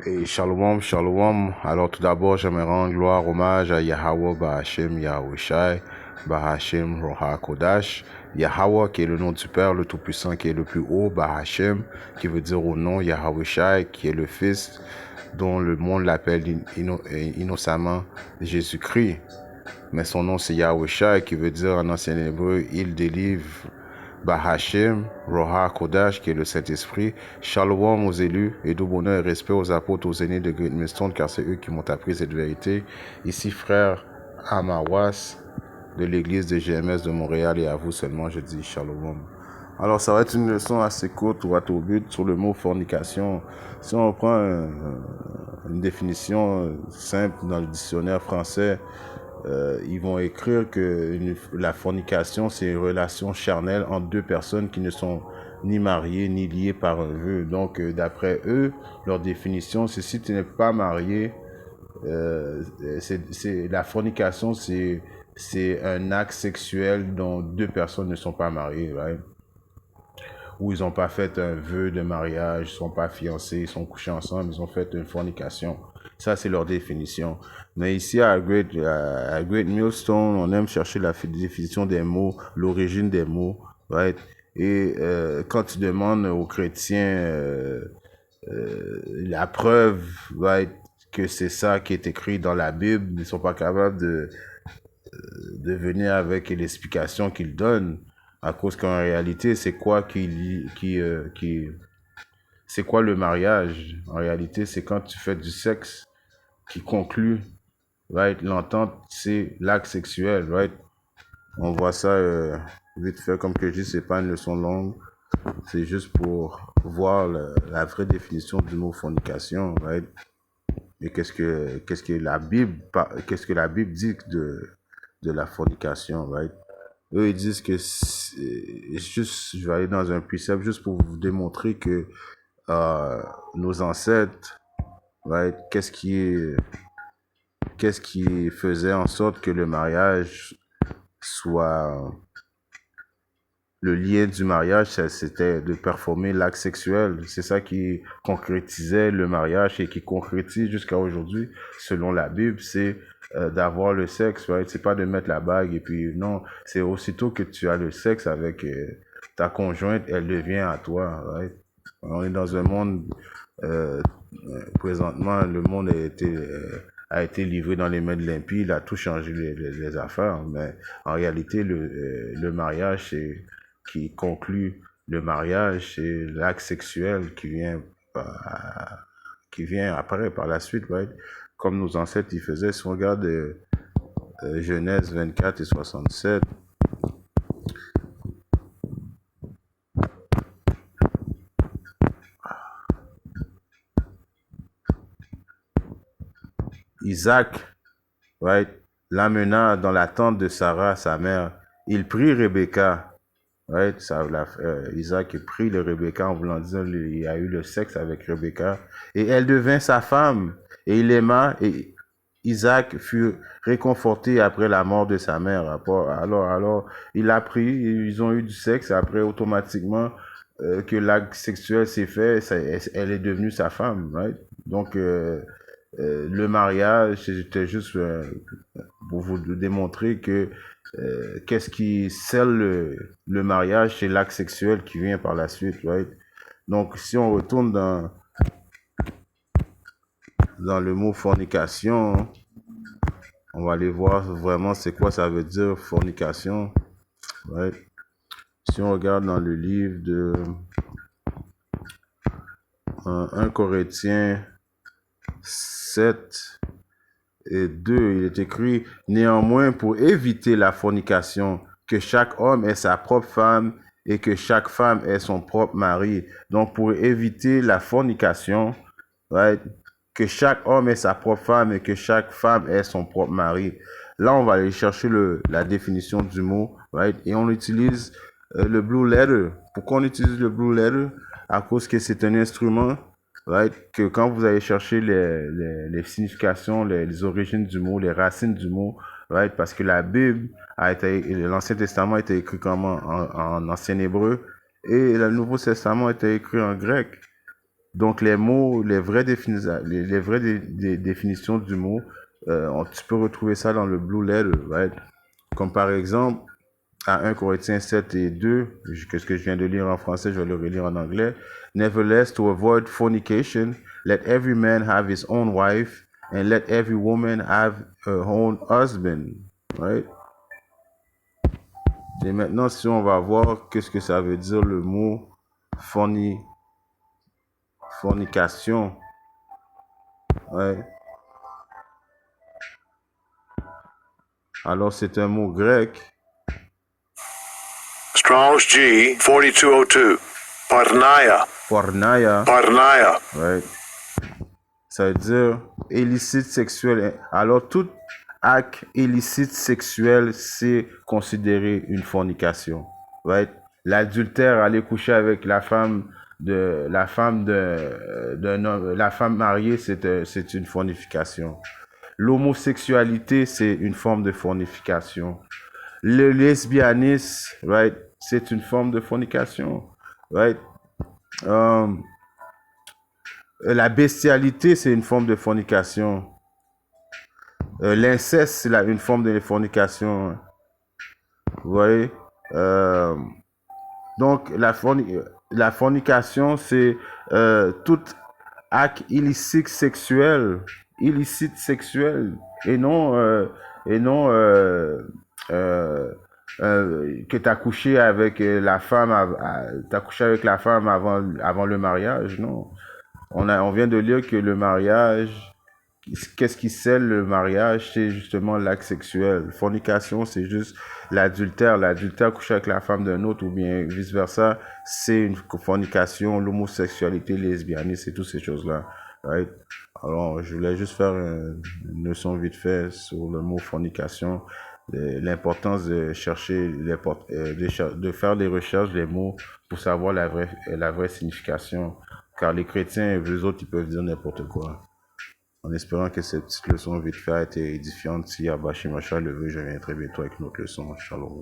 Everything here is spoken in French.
Et shalom, shalom. Alors tout d'abord, j'aimerais rendre gloire, hommage à Yahweh Bahashem Yahushai, Bahashem Roha Kodash. Yahweh qui est le nom du Père, le Tout-Puissant qui est le plus haut, Bahashem qui veut dire au nom, Yahushai qui est le Fils dont le monde l'appelle innocemment Jésus-Christ. Mais son nom c'est Yahushai qui veut dire en ancien hébreu, il délivre. Bahashem, Roha Kodash, qui est le Saint-Esprit, Shalom aux élus, et tout bonheur et respect aux apôtres, aux aînés de Great Millstone, car c'est eux qui m'ont appris cette vérité. Ici, frère Amawas, de l'église de GMS de Montréal, et à vous seulement, je dis Shalom. Alors, ça va être une leçon assez courte, droit au but, sur le mot fornication. Si on prend une définition simple dans le dictionnaire français, ils vont écrire que la fornication, c'est une relation charnelle entre deux personnes qui ne sont ni mariées ni liées par un vœu. Donc, d'après eux, leur définition, c'est si tu n'es pas marié, la fornication, c'est un acte sexuel dont deux personnes ne sont pas mariées, right? Ou ils n'ont pas fait un vœu de mariage, ils ne sont pas fiancés, ils sont couchés ensemble, ils ont fait une fornication. Ça, c'est leur définition. Mais ici, à Great Millstone, on aime chercher la définition des mots, l'origine des mots, right? Et quand tu demandes aux chrétiens la preuve, right, que c'est ça qui est écrit dans la Bible, ils ne sont pas capables de venir avec l'explication qu'ils donnent. À cause qu'en réalité, c'est quoi c'est quoi le mariage? En réalité, c'est quand tu fais du sexe qui conclut, right? L'entente, c'est l'acte sexuel, right? On voit ça vite fait, comme que je dis, c'est pas une leçon longue. C'est juste pour voir la vraie définition du mot fornication, right? Et qu'est-ce que la Bible dit de la fornication, right? Eux, ils disent que juste, je vais aller dans un précepte juste pour vous démontrer que nos ancêtres, right, qu'est-ce qui faisait en sorte que le mariage soit le lien du mariage, c'était de performer l'acte sexuel. C'est ça qui concrétisait le mariage et qui concrétise jusqu'à aujourd'hui, selon la Bible, c'est d'avoir le sexe, right? C'est pas de mettre la bague et puis non, c'est aussitôt que tu as le sexe avec ta conjointe, elle devient à toi, right? On est dans un monde, présentement, le monde a été livré dans les mains de l'impie, il a tout changé les affaires, mais en réalité, le mariage, c'est qui conclut le mariage, c'est l'acte sexuel qui vient après, par la suite, right? Comme nos ancêtres y faisaient. Si on regarde Genèse 24 et 67, Isaac, right, l'amena dans la tente de Sarah, sa mère. Il prit Rebecca, right? Isaac prit le Rebecca en voulant dire il a eu le sexe avec Rebecca et elle devint sa femme et il l'aima et Isaac fut réconforté après la mort de sa mère. Alors il a pris, ils ont eu du sexe et après automatiquement que l'acte sexuel s'est fait, elle est devenue sa femme, right? Donc le mariage, c'était juste pour vous démontrer que qu'est-ce qui scelle le mariage, c'est l'acte sexuel qui vient par la suite, right? Donc, si on retourne dans le mot fornication, on va aller voir vraiment c'est quoi ça veut dire fornication, right? Si on regarde dans le livre de 1 Corinthiens 7 et 2, il est écrit « Néanmoins, pour éviter la fornication, que chaque homme ait sa propre femme et que chaque femme ait son propre mari. » Donc, pour éviter la fornication, right, que chaque homme ait sa propre femme et que chaque femme ait son propre mari. Là, on va aller chercher la définition du mot, right, et on utilise le Blue Letter. Pourquoi on utilise le Blue Letter? À cause que c'est un instrument, right, que quand vous allez chercher les significations, les origines du mot, les racines du mot, right, parce que la Bible l'Ancien Testament a été écrit comment? En ancien hébreu, et le Nouveau Testament a été écrit en grec. Donc, les mots, les vraies définitions du mot, tu peux retrouver ça dans le Blue Letter, right? Comme par exemple, à 1 Corinthiens 7 et 2, ce que je viens de lire en français, je vais le relire en anglais. Nevertheless, to avoid fornication, let every man have his own wife, and let every woman have her own husband, right? Et maintenant, si on va voir qu'est-ce que ça veut dire le mot fornication, ouais. Alors, c'est un mot grec. Strong's G 4202. Porneia. Porneia. Porneia. Right. Ça veut dire illicite sexuel. Alors, tout acte illicite sexuel, c'est considéré une fornication. Right? L'adultère, aller coucher avec la femme d'un homme, la femme mariée, c'est une fornication. L'homosexualité, c'est une forme de fornication. Le lesbianisme, right, c'est une forme de fornication, right? La bestialité, c'est une forme de fornication. L'inceste, c'est une forme de fornication. Vous voyez? Donc, la fornication, c'est tout acte illicite sexuel, et non, que tu as couché avec la femme, t'as couché avec la femme avant le mariage, non. On vient de lire que le mariage, qu'est-ce qui scelle le mariage? C'est justement l'acte sexuel. Fornication, c'est juste l'adultère. L'adultère couché avec la femme d'un autre ou bien vice-versa, c'est une fornication. L'homosexualité, le lesbianisme et toutes ces choses-là. Right? Alors, je voulais juste faire une leçon vite fait sur le mot fornication. L'importance de chercher, de faire des recherches des mots pour savoir la vraie signification. Car les chrétiens, eux autres, ils peuvent dire n'importe quoi. En espérant que cette petite leçon vite fait a été édifiante. Si Abba Shimashah le veut, je viens très bientôt avec une autre leçon. Shalom.